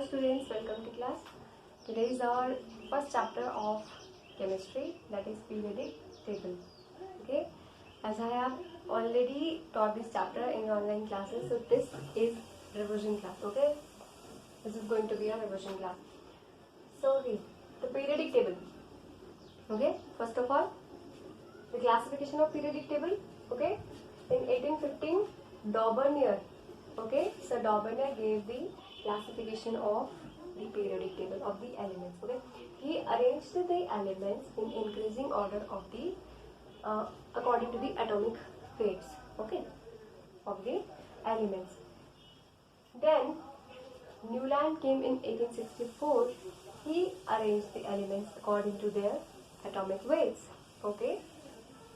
students, welcome to class. Today is our first chapter of chemistry, that is periodic table. Okay, as I have already taught this chapter in online classes, so this is revision class. Okay, this is going to be a revision class. So the periodic table. Okay, first of all, the classification of periodic table. Okay, in 1815, Daubernier. Okay, so Daubernier gave the classification of the periodic table of the elements. Okay, he arranged the elements in increasing order of the according to the atomic weights. Okay, of the elements. Then Newland came in 1864. He arranged the elements according to their atomic weights. Okay.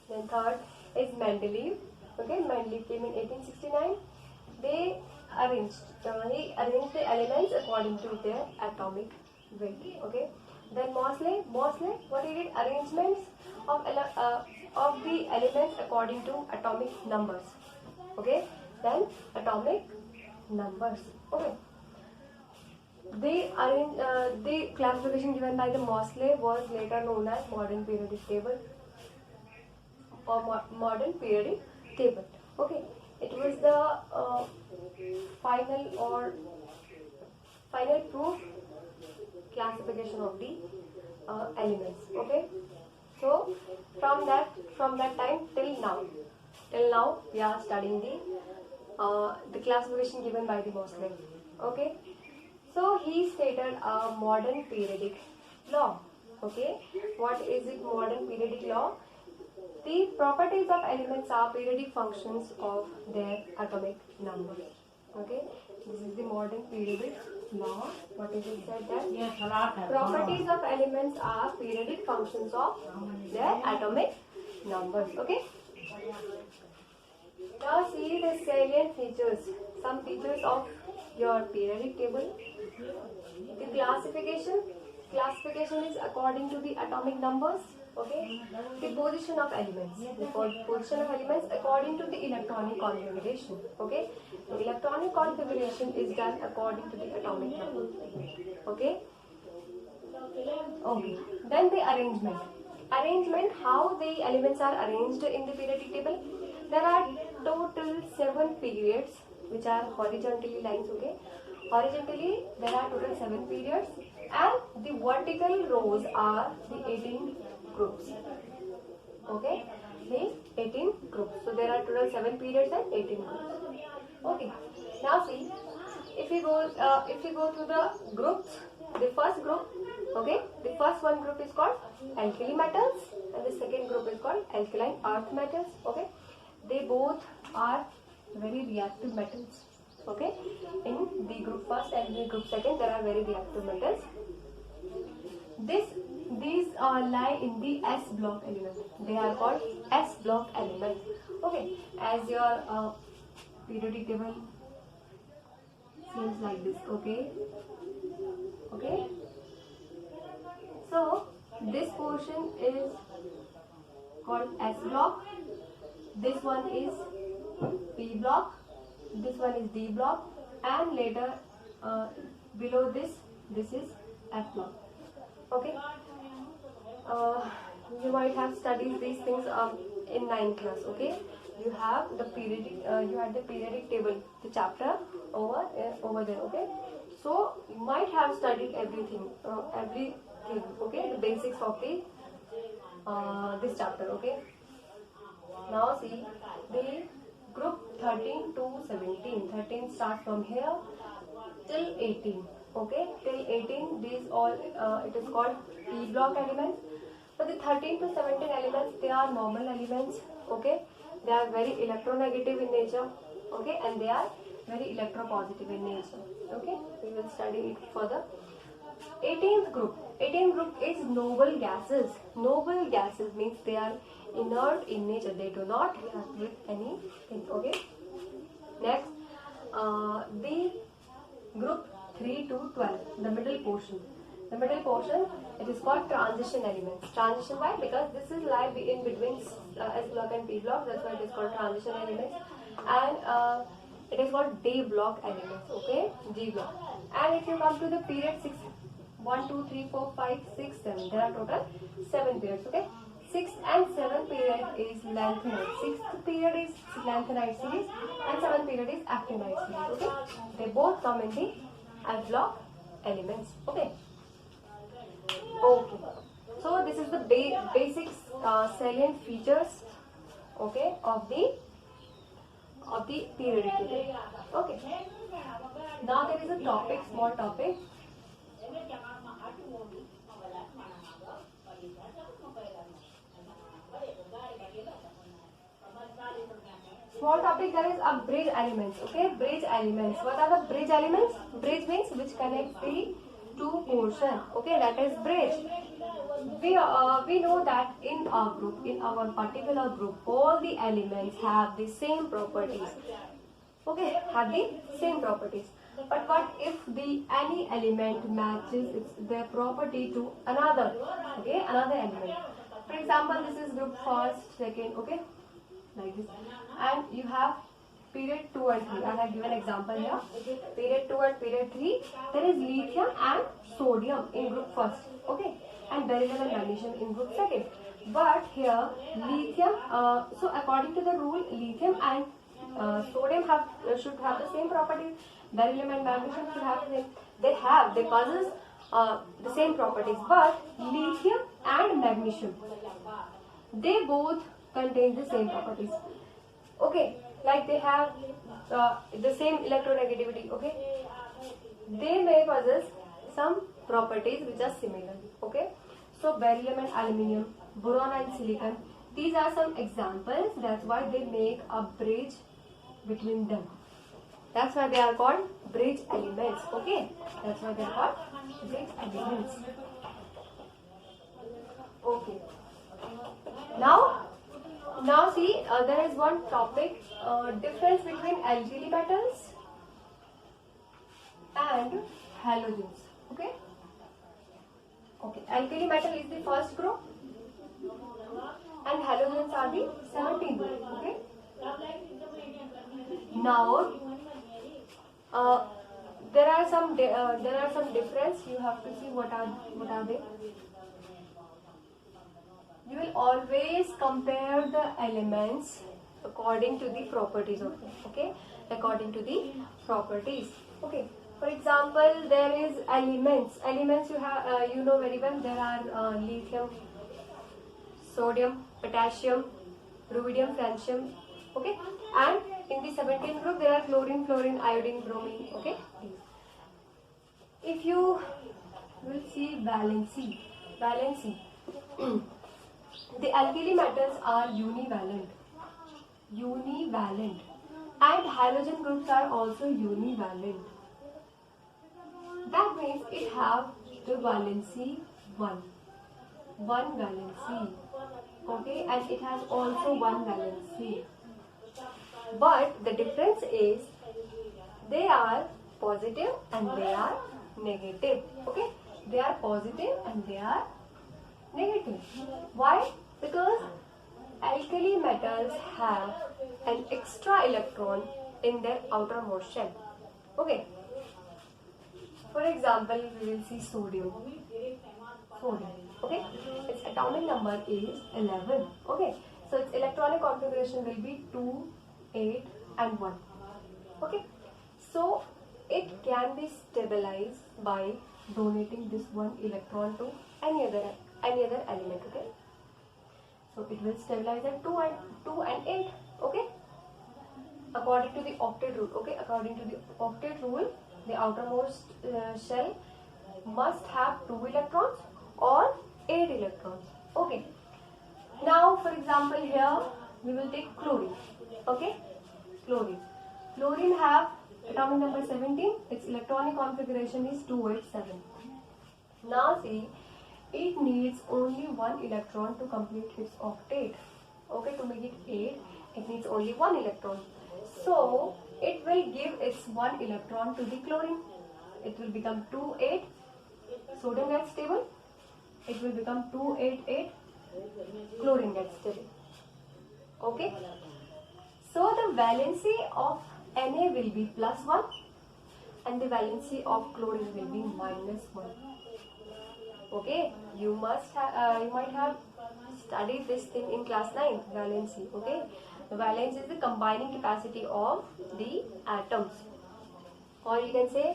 Then third is Mendeleev. Okay, Mendeleev came in 1869. He arranged the elements according to their atomic weight. Okay. Then Mosley, what he did? Arrangements of the elements according to atomic numbers. Okay. Then atomic numbers. Okay. The classification given by the Mosley was later known as modern periodic table or modern periodic table. Okay, it was the final proof classification of the elements. Okay, so from that time till now we are studying the classification given by the Mosley. Okay, so he stated a modern periodic law. Okay, what is it? Modern periodic law. The properties of elements are periodic functions of their atomic numbers. Okay, this is the modern periodic law. What is it said that? Properties of elements are periodic functions of their atomic numbers. Okay. Now see the salient features. Some features of your periodic table. The classification is according to the atomic numbers. Okay, the position of elements. The position of elements according to the electronic configuration. Okay, the electronic configuration is done according to the atomic number. Okay. Okay. Then the arrangement. How the elements are arranged in the periodic table. There are total 7 periods which are horizontally lines. Okay. Horizontally there are total 7 periods, and the vertical rows are the 18 groups. Okay, the 18 groups. So there are total 7 periods and 18 groups. Okay. Now see, if you go to the groups, the first group. Okay, the first one group is called alkali metals, and the second group is called alkaline earth metals. Okay, they both are very reactive metals. Okay, in the group first and the group second, there are very reactive metals. These lie in the S block element. They are called S block element. Okay, as your periodic table seems like this. Okay. Okay. So this portion is called S block. This one is P block. This one is D block, and later below this is F block. Okay. You might have studied these things in 9th class. Okay. You have the periodic table, the chapter over there. Okay. So you might have studied everything. Okay. The basics of the this chapter. Okay. Now see the group 13 to 17. 13 starts from here till 18. Okay, till 18, these all it is called P block elements. So the 13 to 17 elements, they are normal elements. Okay, they are very electronegative in nature. Okay, and they are very electropositive in nature. Okay, we will study it further. 18th group is noble gases. Noble gases means they are inert in nature. They do not react with anything. Okay. Next, the group 3 to 12, the middle portion. The middle portion, it is called transition elements. Transition, why? Because this is lie in between S block and P block. That's why it is called transition elements. And it is called D block elements. Okay, D block. And if you come to the period 6, 1, 2, 3, 4, 5, 6, 7, there are total 7 periods. Okay, 6th and 7th period is lanthanide. 6th period is lanthanide series and 7th period is actinide series. Okay, they both come in the F block elements. Okay. Okay. So this is the basic salient features, okay, of the periodic table. Okay. Now there is a topic, small topic. Small topic, there is a bridge elements. Okay, bridge elements. What are the bridge elements? Bridge means which connects the two portion. Okay, that is bridge. We know that in our group, in our particular group, all the elements have the same properties. Okay, have the same properties. But what if any element matches their property to another? Okay, another element. For example, this is group first, second. Okay, like this, and you have period 2 and 3. I have given example here. Period 2 and period 3. There is lithium and sodium in group first. Okay, and beryllium and magnesium in group second. But here lithium. So according to the rule, lithium and sodium should have the same properties. Beryllium and magnesium should have the same. They possess the same properties. But lithium and magnesium, they both contain the same properties. Okay, like they have the same electronegativity. Okay, they may possess some properties which are similar. Okay, so beryllium and aluminium, boron and silicon, these are some examples. That's why they make a bridge between them. That's why they are called bridge elements. Okay, that's why they are called bridge elements. Okay, now see, there is one topic, difference between alkali metals and halogens. Okay, alkali metal is the first group and halogens are the 17th group. Okay, now there are some difference. You have to see what are they. You will always compare the elements according to the properties of them. Okay, according to the properties. Okay, for example, there is elements. Elements you have you know very well. There are lithium, sodium, potassium, rubidium, francium. Okay, and in the 17th group there are chlorine, fluorine, iodine, bromine. Okay, if you will see valency. The alkali metals are univalent, and halogen groups are also univalent. That means it have the valency 1 valency. Okay, and it has also 1 valency. But the difference is they are positive and they are negative. Okay, they are positive and they are negative. Why? Because alkali metals have an extra electron in their outermost shell. Okay. For example, we will see sodium. Okay. Its atomic number is 11. Okay. So its electronic configuration will be 2, 8, and 1. Okay. So it can be stabilized by donating this 1 electron to any other element. Okay, so it will stabilize at 2 and 8. Okay, according to the octet rule. Okay, according to the octet rule, the outermost shell must have 2 electrons or 8 electrons. Okay, now for example here we will take chlorine. Okay, chlorine have atomic number 17. Its electronic configuration is 287. Now see, it needs only 1 electron to complete its octet. Okay, to make it 8, it needs only 1 electron. So it will give its 1 electron to the chlorine. It will become 2, 8. Sodium gets stable. It will become 2, 8, 8. Chlorine gets stable. Okay. So the valency of Na will be +1 and the valency of chlorine will be -1. Okay, you might have studied this thing in class 9, valency. Okay, the valence is the combining capacity of the atoms, or you can say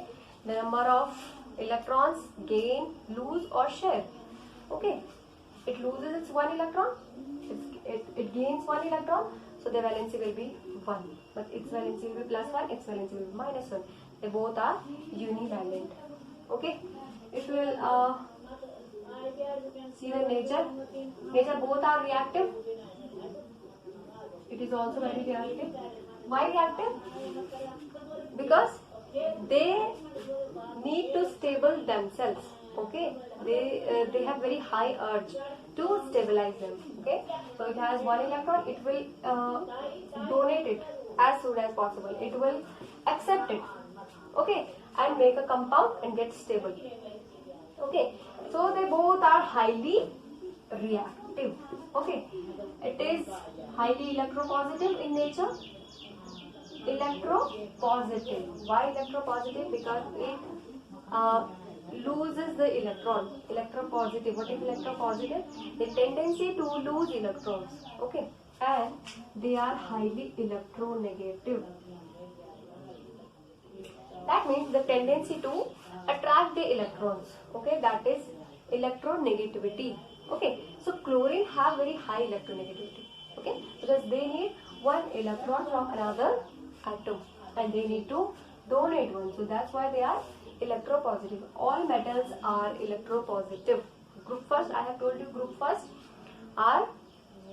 the number of electrons gain, lose or share. Okay, it loses its one electron, it gains one electron, so the valency will be 1, but its valency will be +1, its valency will be -1. They both are univalent. Okay, it will see the nature both are reactive. It is also very reactive. Why reactive? Because they need to stable themselves. Okay, they have very high urge to stabilize them. Okay, so it has one electron, it will donate it as soon as possible, it will accept it, okay, and make a compound and get stable. Okay, so they both are highly reactive. Okay, it is highly electropositive in nature. Electropositive. Why electropositive? Because it loses the electron. Electropositive. What is electropositive? The tendency to lose electrons. Okay, and they are highly electronegative. That means the tendency to attract the electrons. Okay, that is electronegativity. Okay, so chlorine have very high electronegativity. Okay, because they need one electron from another atom and they need to donate one. So that's why they are electropositive. All metals are electropositive. Group first, I have told you, group first are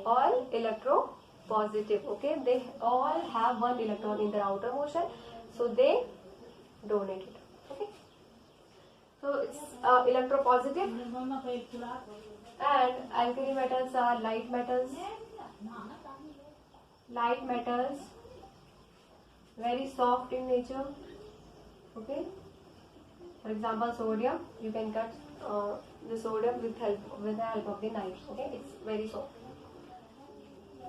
all electropositive. Okay, they all have one electron in their outer motion, so they donate it. Okay, so it's electropositive. And alkali metals are light metals. Light metals, very soft in nature. Okay, for example, sodium, you can cut the sodium with the help of the knife. Okay, it's very soft.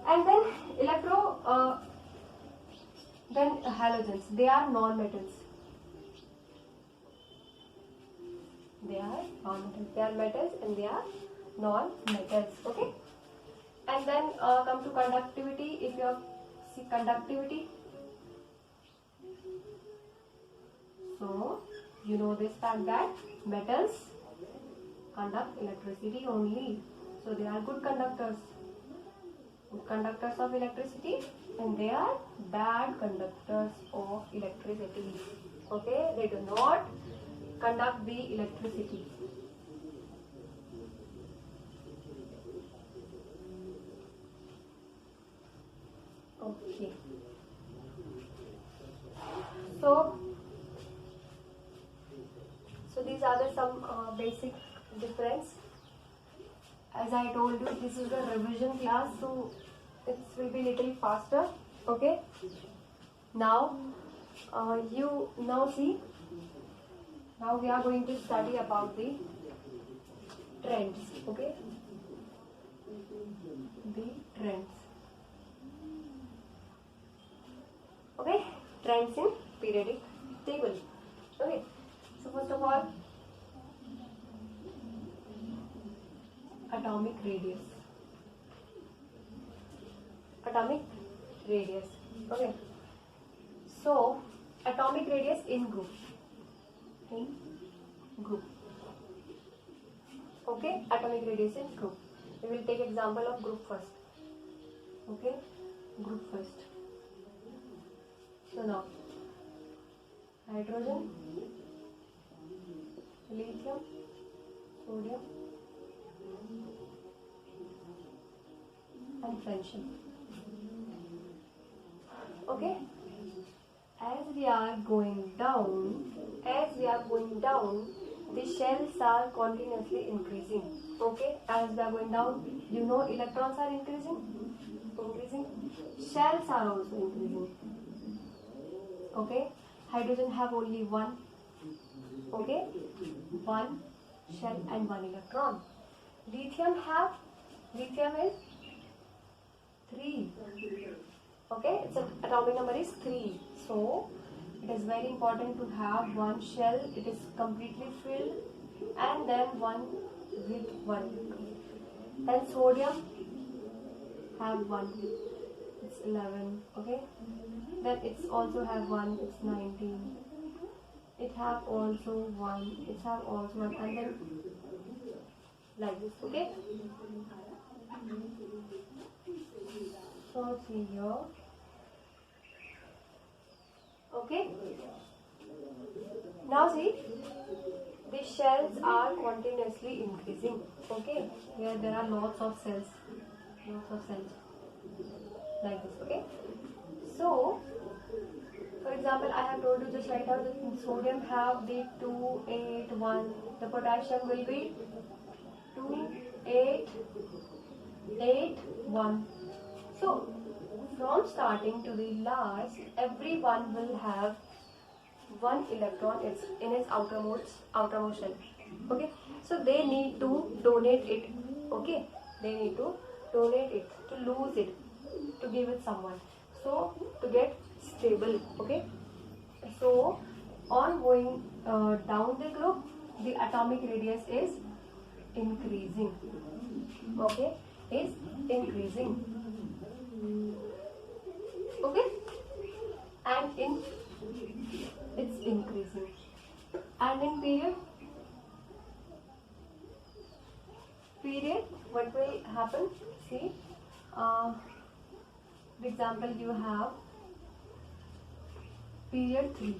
And then halogens, they are non-metals. They are non-metals. They are metals and they are non-metals. Okay, and then come to conductivity. If you see conductivity, so you know this fact that metals conduct electricity only, so they are good conductors of electricity, and they are bad conductors of electricity. Okay, they do not conduct the electricity. Okay, so these are the some basic difference. As I told you, this is a revision class, so it will be little faster. Okay, now you now see, now we are going to study about the trends. Okay, the trends. Okay, trends in periodic table. Okay, so first of all, atomic radius. Atomic radius. Okay, so atomic radius in group. In group. Okay, atomic radius in group. We will take example of group first. Okay, group first. So now, hydrogen, lithium, sodium, and francium. Okay, as we are going down, the shells are continuously increasing. Okay, as we are going down, you know electrons are increasing. Shells are also increasing. Okay, hydrogen have only one. Okay, one shell and one electron. Lithium is 3. Okay, its atomic number is 3. So it is very important to have one shell, it is completely filled, and then one with one electron. Then sodium have one, it's 11, okay. Then it's also have one, it's 19. It have also one, it have also one, and then like this, okay. So see here, okay. Now see, the shells are continuously increasing, okay. Here there are lots of cells like this, okay. So for example, I have told you, just write out the sodium have the 2, 8, 1, the potassium will be 2, 8, 8, 1. So from starting to the last, everyone will have one electron in its outermost shell, okay. So they need to donate it, okay. They need to donate it, to lose it, to give it someone, so to get stable, okay. So on going down the group, the atomic radius is increasing, okay, is increasing, okay, and in it's increasing, and in period what will happen? See, for example, you have period 3,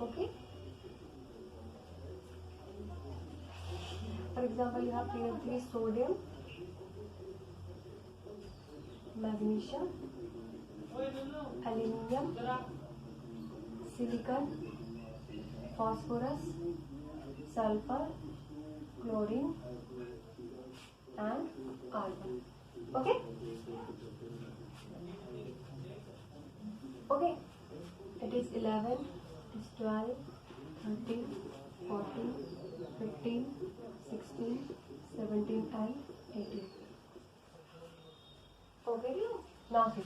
okay. For example, you have period 3, sodium, magnesium, aluminium, silicon, phosphorus, sulfur, chlorine, and argon, okay. Okay, it is 11, it is 12, 13, 14, 15, 16, 17, and 18. Okay, now see,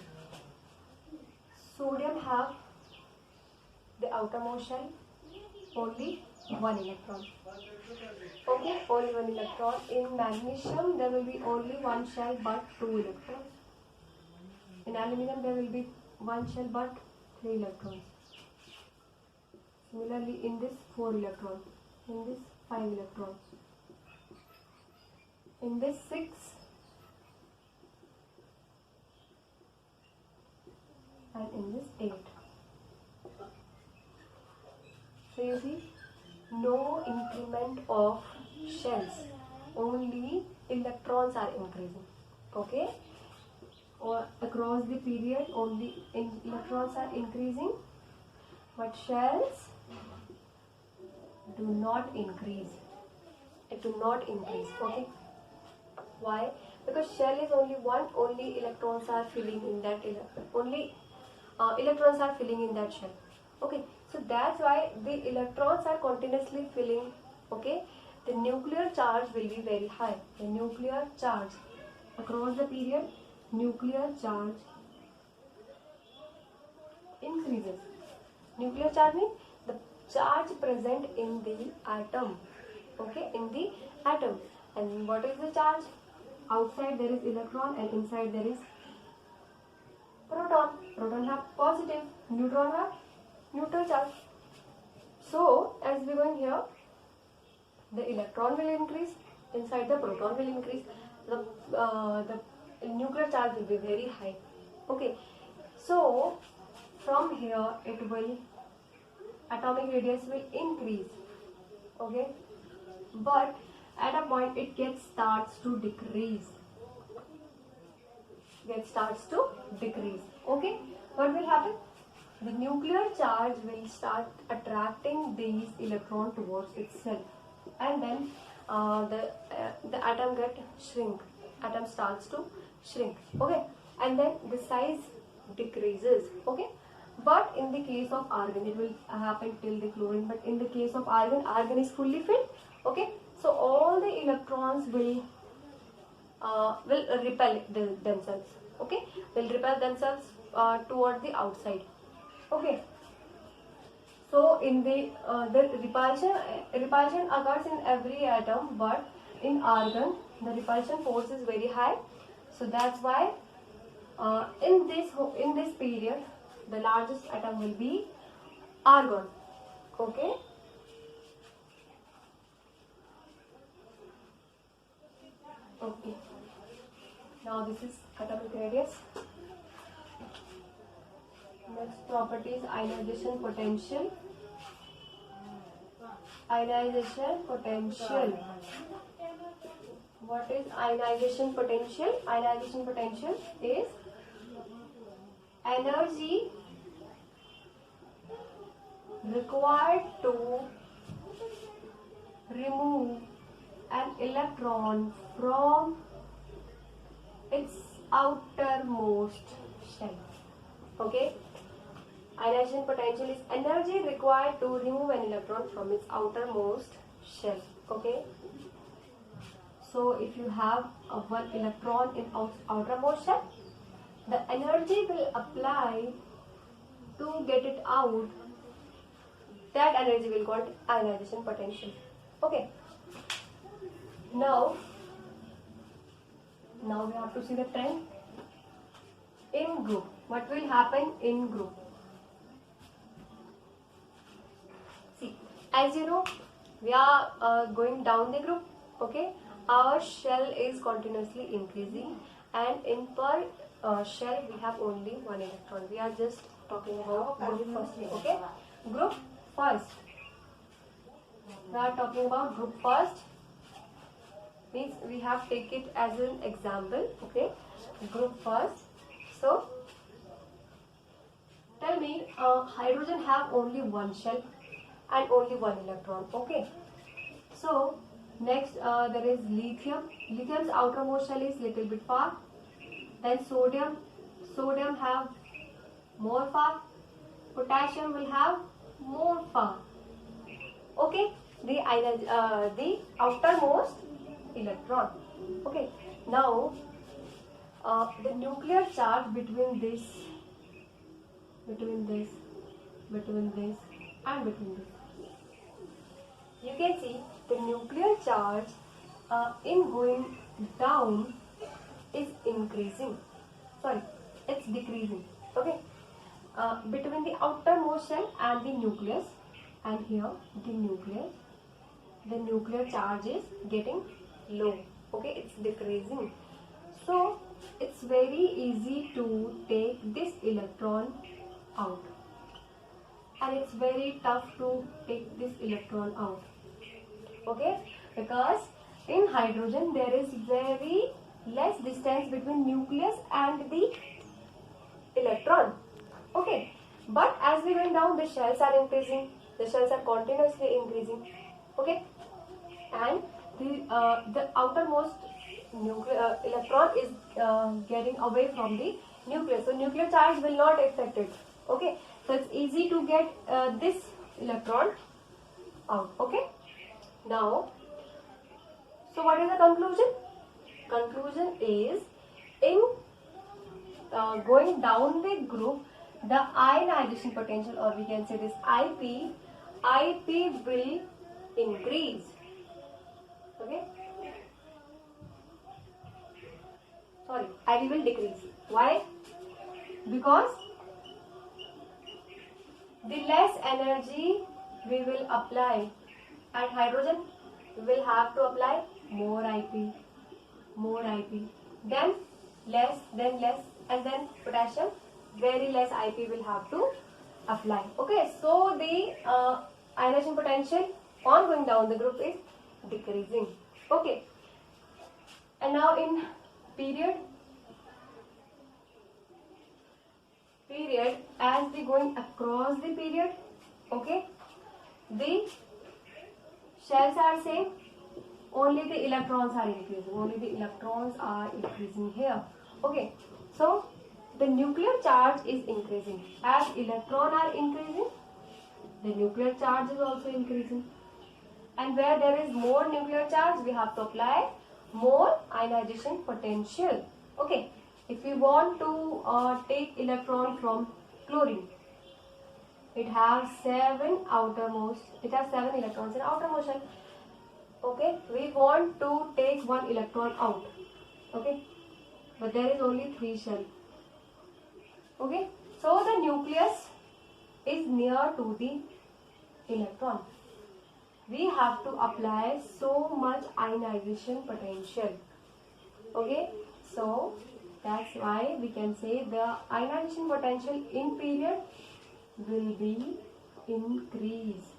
sodium have the outermost shell only one electron, okay, only one electron. In magnesium there will be only one shell but 2 electrons. In aluminium there will be one shell but 3 electrons. Similarly in this 4 electrons, in this 5 electrons, in this 6, and in this 8. So you see, no increment of shells, only electrons are increasing, okay. Or across the period only electrons are increasing, but shells do not increase. It do not increase, okay. Why? Because shell is only one, only electrons are filling in that electrons are filling in that shell, okay. So that's why the electrons are continuously filling, okay. The nuclear charge will be very high. The nuclear charge across the period, nuclear charge increases. Nuclear charge means the charge present in the atom, okay, in the atom. And what is the charge? Outside there is electron and inside there is proton. Proton have positive, neutron have neutral charge. So as we going here, the electron will increase, inside the proton will increase, the nuclear charge will be very high, okay. So from here it will, atomic radius will increase, okay, but at a point it starts to decrease, okay. What will happen? The nuclear charge will start attracting these electrons towards itself, and then the atom starts to shrink, okay, and then the size decreases, okay. But in the case of argon, it will happen till the chlorine, but in the case of argon is fully filled, okay. So all the electrons will repel themselves, Okay, will repel themselves towards the outside. Okay. So in the repulsion occurs in every atom, but in argon the repulsion force is very high. So that's why in this period the largest atom will be argon. Okay. Okay. Now this is atomic radius. Next property is ionization potential. Ionization potential. What is ionization potential? Ionization potential is energy required to remove an electron from its outermost shell. Okay. Ionization potential is energy required to remove an electron from its outermost shell. Okay. So if you have one electron in outermost shell, the energy will apply to get it out. That energy will called ionization potential. Okay. Now we have to see the trend in group. What will happen in group? See, as you know, we are going down the group. Okay, our shell is continuously increasing, and in per shell we have only one electron. We are just talking about group first. Okay, group first. We are talking about group first. Means we have take it as an example. Okay, group first. So tell me, hydrogen have only one shell and only one electron. Okay, so next there is lithium. Lithium's outermost shell is little bit far. Then sodium have more far. Potassium will have more far. Okay, the outermost electron. Okay, now the nuclear charge between this and between this, you can see the nuclear charge in going down is increasing. Sorry, it's decreasing. Okay, between the outermost shell and the nucleus, and here the nuclear charge is getting low. Okay, it's decreasing. So it's very easy to take this electron out, and it's very tough to take this electron out. Okay, because in hydrogen there is very less distance between nucleus and the electron. Okay, but as we went down, the shells are increasing. The shells are continuously increasing. Okay, and the outermost electron is getting away from the nucleus. So nuclear charge will not affect it. Okay, so it's easy to get this electron out. Okay, now, so what is the conclusion? Conclusion is, in going down the group, the ionization potential, or we can say this IP will increase. Okay, sorry, IP will decrease. Why? Because the less energy we will apply at hydrogen, we will have to apply more IP, then less, and then potassium, very less IP will have to apply. Okay, so the ionization potential on going down the group is decreasing. Okay, and now in period, as we going across the period, okay, the shells are same, only the electrons are increasing here. Okay, so the nuclear charge is increasing. As electrons are increasing, the nuclear charge is also increasing, and where there is more nuclear charge, we have to apply more ionization potential. Okay, if we want to take electron from chlorine, it has 7 electrons in outermost shell. Okay, we want to take 1 electron out. Okay, but there is only 3 shell. Okay, so the nucleus is near to the electron. We have to apply so much ionization potential. Okay, so that's why we can say the ionization potential in period will be increased.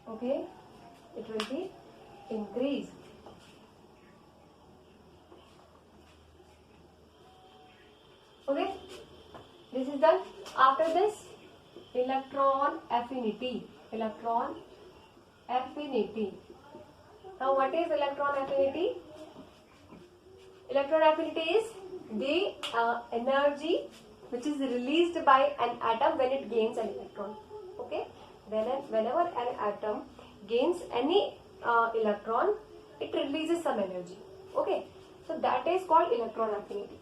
Okay, it will be increased. Okay, this is done. After this, electron affinity. Electron affinity. Now, what is electron affinity? Electron affinity is the energy which is released by an atom when it gains an electron. Okay, whenever an atom gains any electron, it releases some energy. Okay, so that is called electron affinity.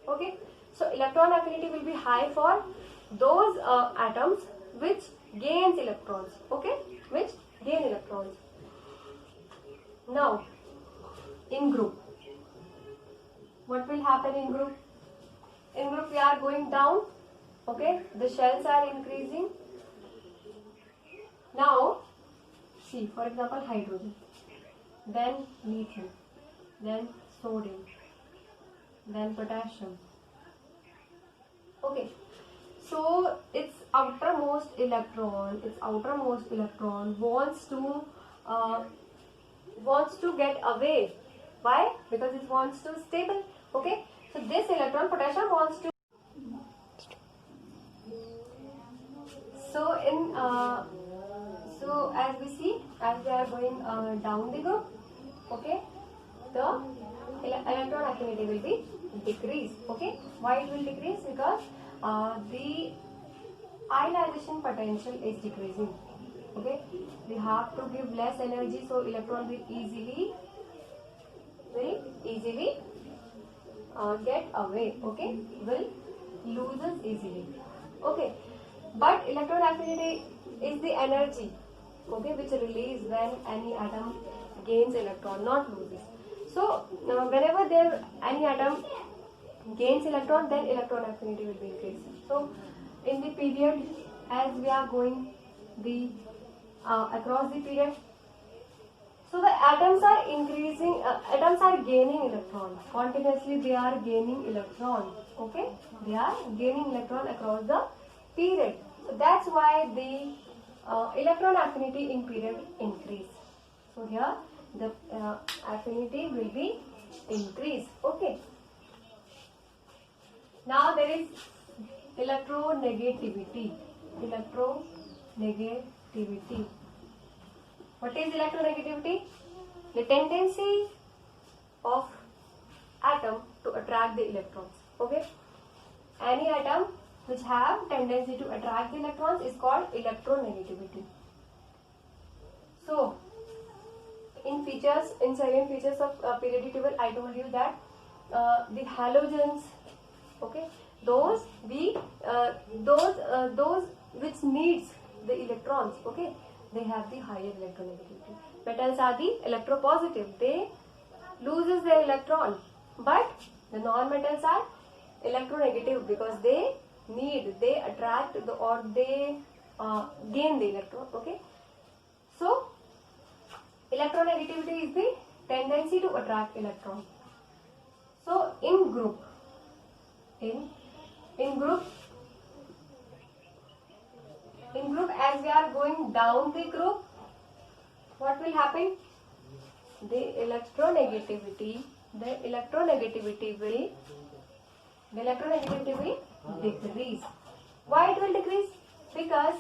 Okay, so electron affinity will be high for those atoms which gains electrons. Okay, which gain electrons. Now, in group, what will happen in group? In group we are going down. Okay, the shells are increasing. Now, see, for example, hydrogen, then lithium, then sodium, then potassium. Okay, so its outermost electron wants to get away. Why? Because it wants to stable. Okay, so this electron, potassium, wants to. So as we see, as we are going down the group, okay, the electron affinity will be decreased. Okay, why it will decrease? Because the ionization potential is decreasing. Okay, we have to give less energy, so electron will easily get away. Okay, will loses easily. Okay, but electron affinity is the energy, okay, which release when any atom gains electron, not loses. So whenever any atom gains electron, then electron affinity will be increased. So in the period, as we are going the across the period, so the atoms are increasing, atoms are gaining electrons continuously. They are gaining electron. Okay, they are gaining electron across the period. So that's why the electron affinity in period increase. So here the affinity will be increased. Okay. Now there is electronegativity. Electronegativity. What is electronegativity? The tendency of atom to attract the electrons. Okay. Any atom which have tendency to attract the electrons is called electronegativity. So, in certain features of periodic table, I told you that the halogens, okay, those which needs the electrons, okay, they have the higher electronegativity. Metals are the electropositive; they loses their electron, but the non-metals are electronegative because they attract or they gain the electron. Okay, so electronegativity is the tendency to attract electron. So in group, as we are going down the group, what will happen? The electronegativity will decrease. Why it will decrease? Because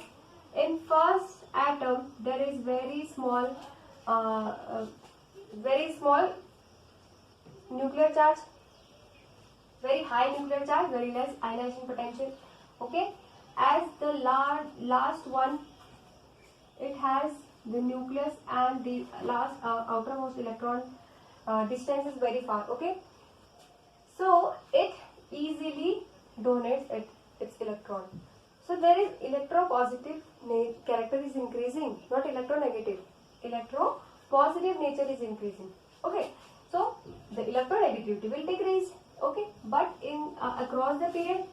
in first atom there is very small nuclear charge, very high nuclear charge, very less ionization potential. Okay, as the last one, it has the nucleus and the last outermost electron distance is very far. Okay, So it easily donates its electron. So there is electropositive character is increasing, not electronegative. Electropositive nature is increasing. Okay, so the electronegativity will decrease. Okay, but in across the period,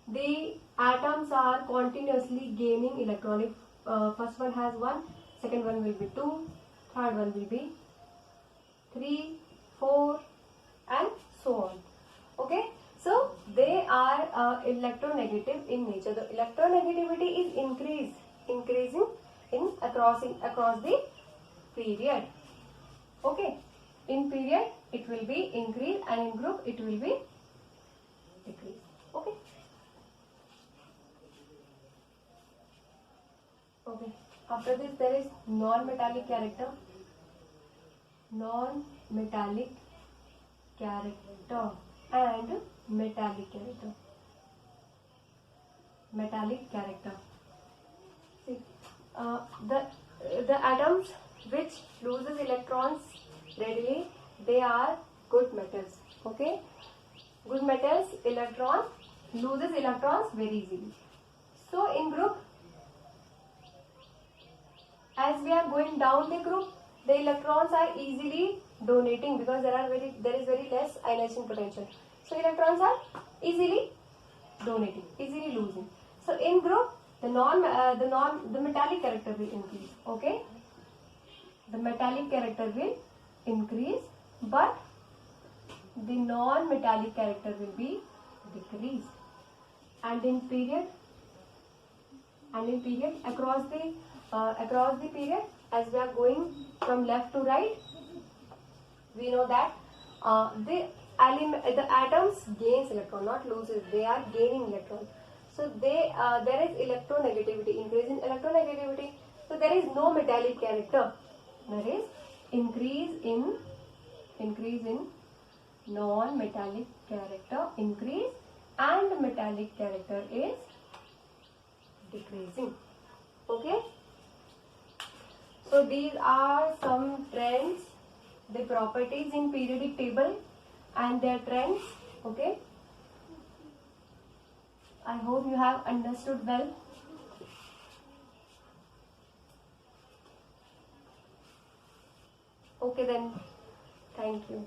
the atoms are continuously gaining electronic. First one has 1, second one will be 2, third one will be 3, 4, and so on. Okay, so they are electronegative in nature. The electronegativity is increasing in across the period. Okay, in period it will be increase, and in group it will be decrease. Okay. Okay. After this there is non-metallic character. Non-metallic character and metallic character. Metallic character. See, the atoms which loses electrons readily, they are good metals. Okay, good metals, electron loses electrons very easily. So in group, as we are going down the group, the electrons are easily donating because there is very less ionization potential. So electrons are easily donating, easily losing. So in group, the metallic character will increase. Okay, the metallic character will increase, but the non-metallic character will be decreased. And in period across the period, as we are going from left to right, we know that the atoms gains electron, not loses. They are gaining electron. So there is electronegativity, increase in electronegativity. So there is no metallic character. There is increase in non-metallic character, increase, and metallic character is decreasing. Okay. So these are some trends, the properties in periodic table and their trends. Okay. I hope you have understood well. Okay then, thank you.